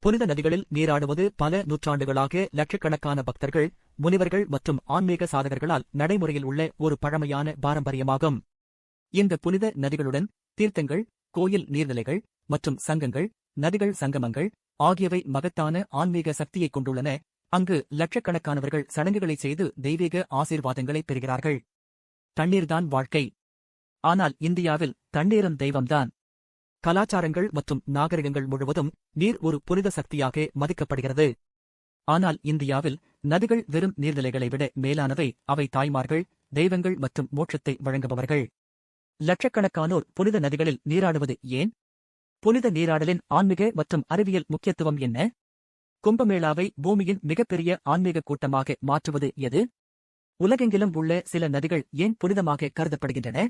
புனித நதிகளில் நீராடுவது பல நூற்றாண்டுகளாக லட்சக்கணக்கான பக்தர்கள், முனிவர்கள் மற்றும் ஆன்மீக சாதகர்களால் நடைமுறையில் உள்ள ஒரு பழமையான பாரம்பரியமாகும். இந்த புனித நதிகளுடன் தீர்த்தங்கள், கோயில் நீர்நிலைகள் மற்றும் சங்கங்கள், நதிகள் சங்கமங்கள் ஆகியவை மகத்தான ஆன்மீக சக்தியைக் கொண்டுள்ளன. அங்கு லட்சக்கணக்கானவர்கள் சடங்குகளை செய்து தெய்வீக ஆசீர்வாதங்களை பெறுகிறார்கள். தண்ணீர்தான் வாழ்க்கை. ஆனால் இந்தியாவில் தண்ணீரும் தெய்வம்தான். கலாச்சாரங்கள் மற்றும் நாகரிகங்கள் முழுவதும் நீர் ஒரு புனித சக்தியாக மதிக்கப்படுகிறது. ஆனால் இந்தியாவில் நதிகள் வெறும் நீர்நிலைகளை விட மேலானவை. அவை தாய்மார்கள், தெய்வங்கள் மற்றும் மோட்சத்தை வழங்குபவர்கள். லட்சக்கணக்கானோர் புனித நதிகளில் நீராடுவது ஏன்? புனித நீராடலின் ஆன்மீக மற்றும் அறிவியல் முக்கியத்துவம் என்ன? கும்பமேளாவை பூமியின் மிகப்பெரிய ஆன்மீக கூட்டமாக மாற்றுவது எது? உலகெங்கிலும் உள்ள சில நதிகள் ஏன் புனிதமாக கருதப்படுகின்றன?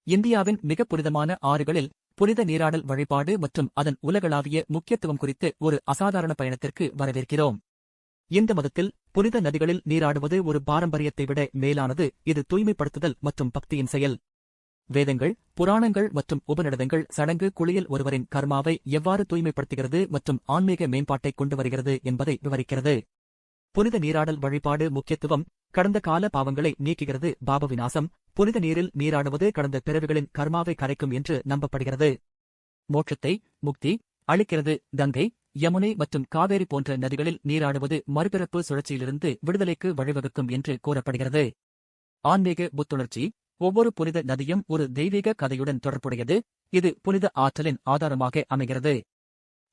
இந்தியாவின் மிக புனிதமான ஆறுகளில் புனித நீராடல் வழிபாடு மற்றும் அதன் உலகளாவிய முக்கியத்துவம் குறித்து ஒரு அசாதாரண பயணத்திற்கு வரவேற்கிறோம். இந்த மதத்தில் புனித நதிகளில் நீராடுவது ஒரு பாரம்பரியத்தை விட மேலானது. இது தூய்மைப்படுத்துதல் மற்றும் பக்தியின் செயல். வேதங்கள், புராணங்கள் மற்றும் உபநிடதங்கள் சடங்கு குளியல் ஒருவரின் கர்மாவை எவ்வாறு தூய்மைப்படுத்துகிறது மற்றும் ஆன்மீக மேம்பாட்டை கொண்டு வருகிறது என்பதை விவரிக்கிறது. புனித நீராடல் வழிபாடு முக்கியத்துவம் கடந்த கால பாவங்களை நீக்குகிறது. பாப விநாசம். புனித நீரில் நீராடுவது கடந்த பிறவிகளின் கர்மாவை கரைக்கும் என்று நம்பப்படுகிறது. மோட்சத்தை, முக்தி அளிக்கிறது. கங்கை, யமுனை மற்றும் காவேரி போன்ற நதிகளில் நீராடுவது மறுபிறப்பு சுழற்சியிலிருந்து விடுதலைக்கு வழிவகுக்கும் என்று கூறப்படுகிறது. ஆன்மீக புத்துணர்ச்சி. ஒவ்வொரு புனித நதியும் ஒரு தெய்வீக கதையுடன் தொடர்புடையது. இது புனித ஆற்றலின் ஆதாரமாக அமைகிறது.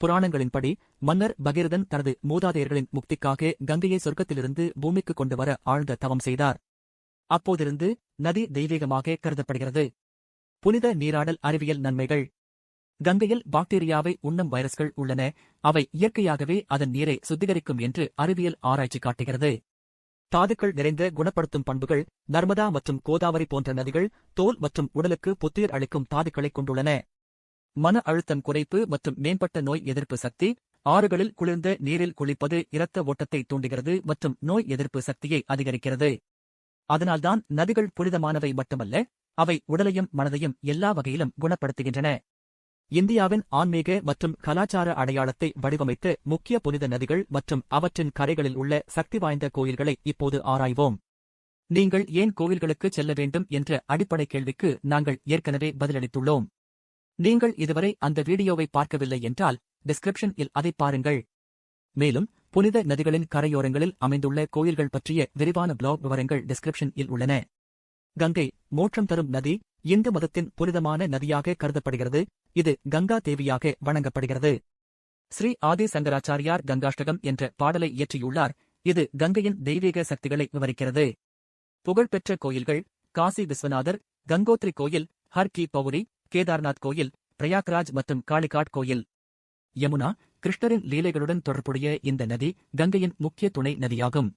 புராணங்களின்படி மன்னர் பகீரதன் தனது மூதாதையர்களின் முக்திக்காக கங்கையை சொர்க்கத்திலிருந்து பூமிக்கு கொண்டு வர ஆழ்ந்த தவம் செய்தார். அப்போதிருந்து நதி தெய்வீகமாக கருதப்படுகிறது. புனித நீராடல் அறிவியல் நன்மைகள். கங்கையில் பாக்டீரியாவை உண்ணும் வைரஸ்கள் உள்ளன. அவை இயற்கையாகவே அதன் நீரை சுத்திகரிக்கும் என்று அறிவியல் ஆராய்ச்சி காட்டுகிறது. தாதுக்கள் நிறைந்த குணப்படுத்தும் பண்புகள். நர்மதா மற்றும் கோதாவரி போன்ற நதிகள் தோல் மற்றும் உடலுக்கு புத்துயிர் அளிக்கும் தாதுக்களைக் கொண்டுள்ளன. மன அழுத்தம் குறைப்பு மற்றும் மேம்பட்ட நோய் எதிர்ப்பு சக்தி. ஆறுகளில் குளிர்ந்த நீரில் குளிப்பது இரத்த ஓட்டத்தை தூண்டுகிறது மற்றும் நோய் எதிர்ப்பு சக்தியை அதிகரிக்கிறது. அதனால்தான் நதிகள் புனிதமானவை மட்டுமல்ல, அவை உடலையும் மனதையும் எல்லா வகையிலும் குணப்படுத்துகின்றன. இந்தியாவின் ஆன்மீக மற்றும் கலாச்சார அடையாளத்தை வடிவமைத்த முக்கிய புனித நதிகள் மற்றும் அவற்றின் கரைகளில் உள்ள சக்தி வாய்ந்த கோயில்களை இப்போது ஆராய்வோம். நீங்கள் ஏன் கோவில்களுக்கு செல்ல வேண்டும் என்ற அடிப்படை கேள்விக்கு நாங்கள் ஏற்கனவே பதிலளித்துள்ளோம். நீங்கள் இதுவரை அந்த வீடியோவை பார்க்கவில்லை என்றால் டிஸ்கிரிப்ஷன் இல் அதை பாருங்கள். மேலும் புனித நதிகளின் கரையோரங்களில் அமைந்துள்ள கோயில்கள் பற்றிய விரிவான பிளாக் விவரங்கள் டிஸ்கிரிப்ஷன் இல் உள்ளன. கங்கை மோட்சம் தரும் நதி. இந்து மதத்தின் புனிதமான நதியாக கருதப்படுகிறது. இது கங்கா தேவியாக வணங்கப்படுகிறது. ஸ்ரீ ஆதி சங்கராச்சாரியார் கங்காஷ்டகம் என்ற பாடலை இயற்றியுள்ளார். இது கங்கையின் தெய்வீக சக்திகளை விவரிக்கிறது. புகழ்பெற்ற கோயில்கள். காசி விஸ்வநாதர், கங்கோத்ரி கோயில், ஹர் கி பௌரி, கேதார்நாத் கோயில், பிரயாக்ராஜ் மற்றும் காளிகாட் கோயில். யமுனா கிருஷ்ணரின் லீலைகளுடன் தொடர்புடைய இந்த நதி கங்கையின் முக்கிய துணை நதியாகும்.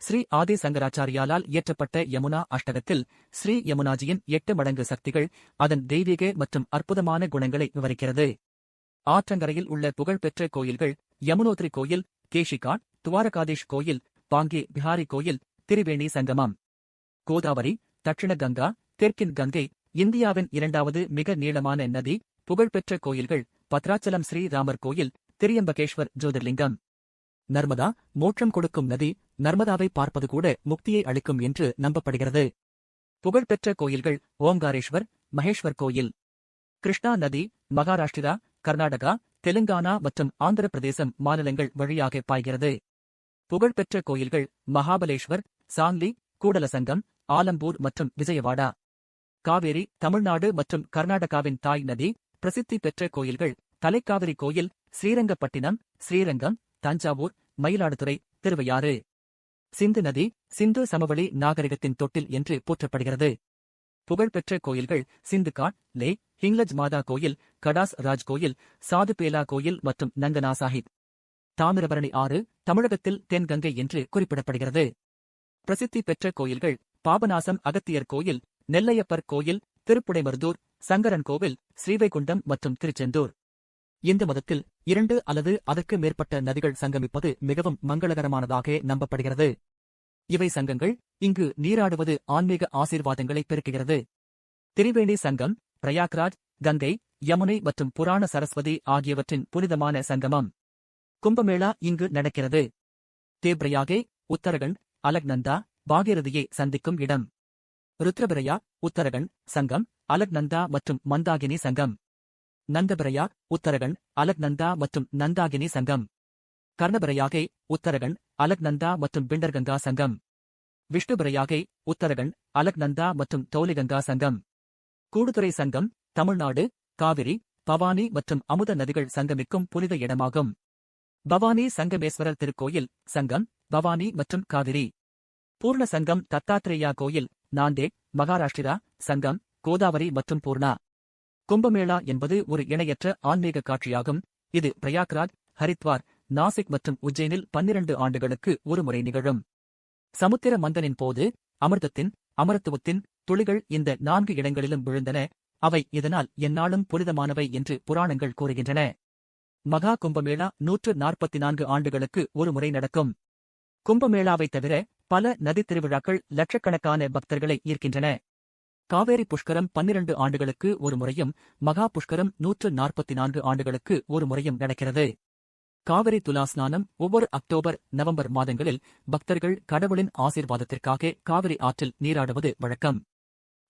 ஸ்ரீ ஆதி சங்கராச்சாரியாலால் இயற்றப்பட்ட யமுனா அஷ்டகத்தில் ஸ்ரீ யமுனாஜியின் 8 மடங்கு சக்திகள், அதன் தெய்வீக மற்றும் அற்புதமான குணங்களை விவரிக்கிறது. ஆற்றங்கரையில் உள்ள புகழ்பெற்ற கோயில்கள். யமுனோத்ரி கோயில், கேஷிகாட், துவாரகாதீஷ் கோயில், பாங்கே பிஹாரி கோயில், திரிவேணி சங்கமம். கோதாவரி, தட்சிண கங்கா, தெற்கின் கங்கை, இந்தியாவின் 2வது மிக நீளமான நதி. புகழ்பெற்ற கோயில்கள். பத்ராச்சலம் ஸ்ரீ ராமர் கோயில், திரியம்பகேஸ்வர் ஜோதிர்லிங்கம். நர்மதா மோட்சம் கொடுக்கும் நதி. நர்மதாவை பார்ப்பது கூட முக்தியை அளிக்கும் என்று நம்பப்படுகிறது. புகழ்பெற்ற கோயில்கள். ஓம்காரேஸ்வர், மகேஸ்வர் கோயில். கிருஷ்ணா நதி மகாராஷ்டிரா, கர்நாடகா, தெலுங்கானா மற்றும் ஆந்திர பிரதேசம் மாநிலங்கள் வழியாக பாய்கிறது. புகழ்பெற்ற கோயில்கள். மகாபலேஸ்வர், சாங்லி, கூடலசங்கம், ஆலம்பூர் மற்றும் விஜயவாடா. காவேரி தமிழ்நாடு மற்றும் கர்நாடகாவின் தாய் நதி. பிரசித்தி பெற்ற கோயில்கள். தலைக்காவிரி கோயில், ஸ்ரீரங்கப்பட்டினம், ஸ்ரீரங்கம், தஞ்சாவூர், மயிலாடுதுறை, திருவையாறு. சிந்து நதி சிந்து சமவெளி நாகரிகத்தின் தொட்டில் என்று போற்றப்படுகிறது. புகழ்பெற்ற கோயில்கள். சிந்துகாட், லே, ஹிங்லஜ் மாதா கோயில், கடாஸ் ராஜ் கோயில், சாதுபேலா கோயில் மற்றும் நங்கனா சாஹிப். தாமிரபரணி ஆறு தமிழகத்தில் தென்கங்கை என்று குறிப்பிடப்படுகிறது. பிரசித்தி பெற்ற கோயில்கள். பாபநாசம் அகத்தியர் கோயில், நெல்லையப்பர் கோயில், திருப்புடைமருதூர், சங்கரன் கோவில், ஸ்ரீவைகுண்டம் மற்றும் திருச்செந்தூர். இந்த மதத்தில் 2 அல்லது அதற்கு மேற்பட்ட நதிகள் சங்கமிப்பது மிகவும் மங்களகரமானதாக நம்பப்படுகிறது. இவை சங்கங்கள். இங்கு நீராடுவது ஆன்மீக ஆசீர்வாதங்களை பெருக்குகிறது. திரிவேணி சங்கம், பிரயாக்ராஜ், கங்கை, யமுனை மற்றும் புராண சரஸ்வதி ஆகியவற்றின் புனிதமான சங்கமம். கும்பமேளா இங்கு நடக்கிறது. தேவ்பிரயாகே, உத்தரகண்ட், அலக்நந்தா, பாகீரதியை சந்திக்கும் இடம். ருத்ரபிரயா, உத்தரகண்ட், சங்கம், அலக்நந்தா மற்றும் மந்தாகினி சங்கம். நந்தபிரயா, உத்தரகண்ட், அலக்நந்தா மற்றும் நந்தாகினி சங்கம். கர்ணபிரயாகே, உத்தரகண்ட், அலக்நந்தா மற்றும் பிண்டர்கங்கா சங்கம். விஷ்ணுபிரயாகே, உத்தரகண்ட், அலக்நந்தா மற்றும் தௌலிகங்கா சங்கம். கூடுதுறை சங்கம், தமிழ்நாடு, காவிரி, பவானி மற்றும் அமுத நதிகள் சங்கமிக்கும் புனித இடமாகும். பவானி சங்கமேஸ்வரர் திருக்கோயில், சங்கம், பவானி மற்றும் காவிரி. பூர்ண சங்கம் தத்தாத்ரேயா கோயில், நாந்தேட், மகாராஷ்டிரா, சங்கம், கோதாவரி மற்றும் பூர்ணா. கும்பமேளா என்பது ஒரு இணையற்ற ஆன்மீக காட்சியாகும். இது பிரயாக்ராஜ், ஹரித்வார், நாசிக் மற்றும் உஜ்ஜைனில் 12 ஆண்டுகளுக்கு ஒருமுறை நிகழும். சமுத்திர மந்தனின் போது அமிர்தத்தின், அமரத்துவத்தின் துளிகள் இந்த 4 இடங்களிலும் விழுந்தன. அவை இதனால் எந்நாளும் புனிதமானவை என்று புராணங்கள் கூறுகின்றன. மகா கும்பமேளா 144 ஆண்டுகளுக்கு ஒருமுறை நடக்கும். கும்பமேளாவைத் தவிர பல நதித் திருவிழாக்கள் லட்சக்கணக்கான பக்தர்களை ஈர்க்கின்றன. காவேரி புஷ்கரம் 12 ஆண்டுகளுக்கு ஒரு முறையும், மகா புஷ்கரம் 144 ஆண்டுகளுக்கு ஒரு முறையும் நடக்கிறது. காவிரி துலா ஸ்நானம் ஒவ்வொரு அக்டோபர், நவம்பர் மாதங்களில் பக்தர்கள் கடவுளின் ஆசீர்வாதத்திற்காக காவிரி ஆற்றில் நீராடுவது வழக்கம்.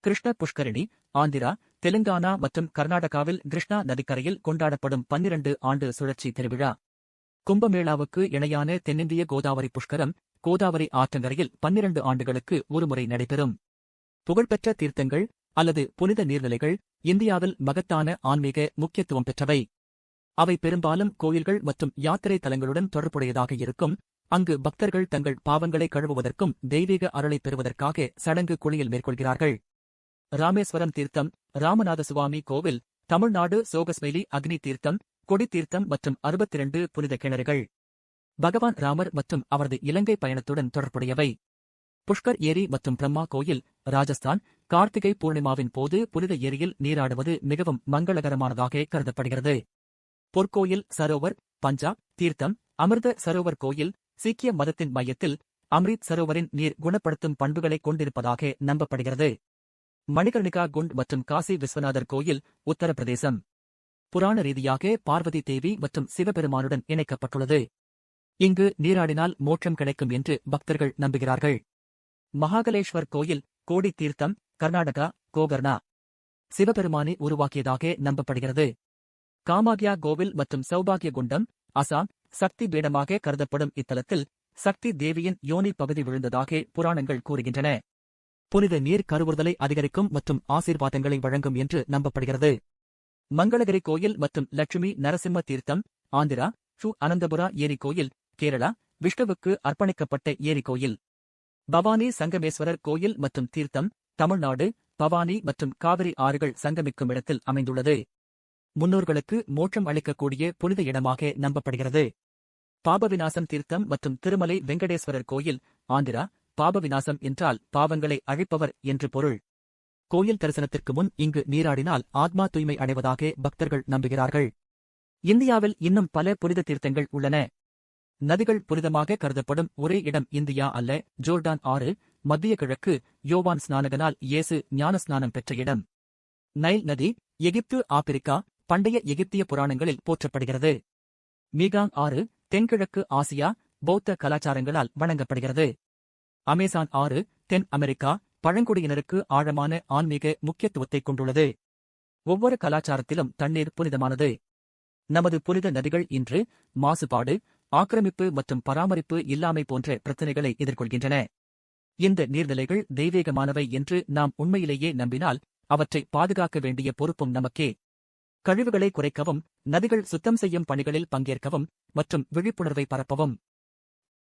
கிருஷ்ண புஷ்கரிணி, ஆந்திரா, தெலுங்கானா மற்றும் கர்நாடகாவில் கிருஷ்ணா நதிக்கரையில் கொண்டாடப்படும் 12 ஆண்டு சுழற்சி திருவிழா. கும்பமேளாவுக்கு இணையான தென்னிந்திய கோதாவரி புஷ்கரம், கோதாவரி ஆற்றங்கரையில் 12 ஆண்டுகளுக்கு ஒருமுறை நடைபெறும். புகழ்பெற்ற தீர்த்தங்கள் அல்லது புனித நீர்நிலைகள் இந்தியாவில் மகத்தான ஆன்மீக முக்கியத்துவம் பெற்றவை. அவை பெரும்பாலும் கோயில்கள் மற்றும் யாத்திரை தலங்களுடன் தொடர்புடையதாக இருக்கும். அங்கு பக்தர்கள் தங்கள் பாவங்களை கழுவுவதற்கும் தெய்வீக அருளை பெறுவதற்காக சடங்கு குளியல் மேற்கொள்கிறார்கள். ராமேஸ்வரம் தீர்த்தம், ராமநாத சுவாமி கோவில், தமிழ்நாடு சோகஸ்மெலி அக்னி தீர்த்தம், கொடி தீர்த்தம் மற்றும் 62 புனித கிணறுகள் பகவான் ராமர் மற்றும் அவரது இலங்கை பயணத்துடன் தொடர்புடையவை. புஷ்கர் ஏரி மற்றும் பிரம்மா கோயில், ராஜஸ்தான், கார்த்திகை பூர்ணிமாவின் போது புனித ஏரியில் நீராடுவது மிகவும் மங்களகரமானதாக கருதப்படுகிறது. பொற்கோயில் சரோவர், பஞ்சாப் தீர்த்தம், அமிர்த சரோவர் கோயில், சீக்கிய மதத்தின் மையத்தில் அம்ரித் சரோவரின் நீர் குணப்படுத்தும் பண்புகளை கொண்டிருப்பதாக நம்பப்படுகிறது. மணிகர்ணிகா குண்ட் மற்றும் காசி விஸ்வநாதர் கோயில், உத்தரப்பிரதேசம். புராண ரீதியாக பார்வதி தேவி மற்றும் சிவபெருமானுடன் இணைக்கப்பட்டுள்ளது. இங்கு நீராடினால் மோட்சம் கிடைக்கும் என்று பக்தர்கள் நம்புகிறார்கள். மகாகலேஸ்வர் கோயில், கோடி தீர்த்தம், கர்நாடகா, கோகர்ணா. சிவபெருமானை உருவாக்கியதாக நம்பப்படுகிறது. காமாக்யா கோவில் மற்றும் சௌபாகிய குண்டம், அசாம், சக்தி பீடமாக கருதப்படும் இத்தலத்தில் சக்தி தேவியின் யோனி பகுதி விழுந்ததாக புராணங்கள் கூறுகின்றன. புனித நீர் கருவுறுதலை அதிகரிக்கும் மற்றும் ஆசீர்வாதங்களை வழங்கும் என்று நம்பப்படுகிறது. மங்களகிரி கோயில் மற்றும் லட்சுமி நரசிம்ம தீர்த்தம், ஆந்திரா, அனந்தபுரா ஏரி கோயில், கேரளா, விஷ்ணுவுக்கு அர்ப்பணிக்கப்பட்ட ஏரி கோயில். பவானி சங்கமேஸ்வரர் கோயில் மற்றும் தீர்த்தம், தமிழ்நாடு, பவானி மற்றும் காவிரி ஆறுகள் சங்கமிக்கும் இடத்தில் அமைந்துள்ளது. முன்னோர்களுக்கு மோட்சம் அளிக்கக்கூடிய புனித இடமாக நம்பப்படுகிறது. பாபவிநாசம் தீர்த்தம் மற்றும் திருமலை வெங்கடேஸ்வரர் கோயில், ஆந்திரா. பாபவிநாசம் என்றால் பாவங்களை அழிப்பவர் என்று பொருள். கோயில் தரிசனத்திற்கு முன் இங்கு நீராடினால் ஆத்மா தூய்மை அடைவதாக பக்தர்கள் நம்புகிறார்கள். இந்தியாவில் இன்னும் பல புனித தீர்த்தங்கள் உள்ளன. நதிகள் புனிதமாக கருதப்படும் ஒரே இடம் இந்தியா அல்ல. ஜோர்டான் ஆறு, மத்திய கிழக்கு, யோவான் ஸ்நானகனால் இயேசு ஞானஸ்நானம் பெற்ற இடம். நைல் நதி, எகிப்து, ஆப்பிரிக்கா, பண்டைய எகிப்திய புராணங்களில் போற்றப்படுகிறது. மீகாங் ஆறு, தென்கிழக்கு ஆசியா, பௌத்த கலாச்சாரங்களால் வணங்கப்படுகிறது. அமேசான் ஆறு, தென் அமெரிக்கா, பழங்குடியினருக்கு ஆழமான ஆன்மீக முக்கியத்துவத்தைக் கொண்டுள்ளது. ஒவ்வொரு கலாச்சாரத்திலும் தண்ணீர் புனிதமானது. நமது புனித நதிகள் இன்று மாசுபாடு, ஆக்கிரமிப்பு மற்றும் பராமரிப்பு இல்லாமை போன்ற பிரச்சினைகளை எதிர்கொள்கின்றன. இந்த நீர்நிலைகள் தெய்வீகமானவை என்று நாம் உண்மையிலேயே நம்பினால் அவற்றை பாதுகாக்க வேண்டிய பொறுப்பும் நமக்கே. கழிவுகளை குறைக்கவும், நதிகள் சுத்தம் செய்யும் பணிகளில் பங்கேற்கவும் மற்றும் விழிப்புணர்வை பரப்பவும்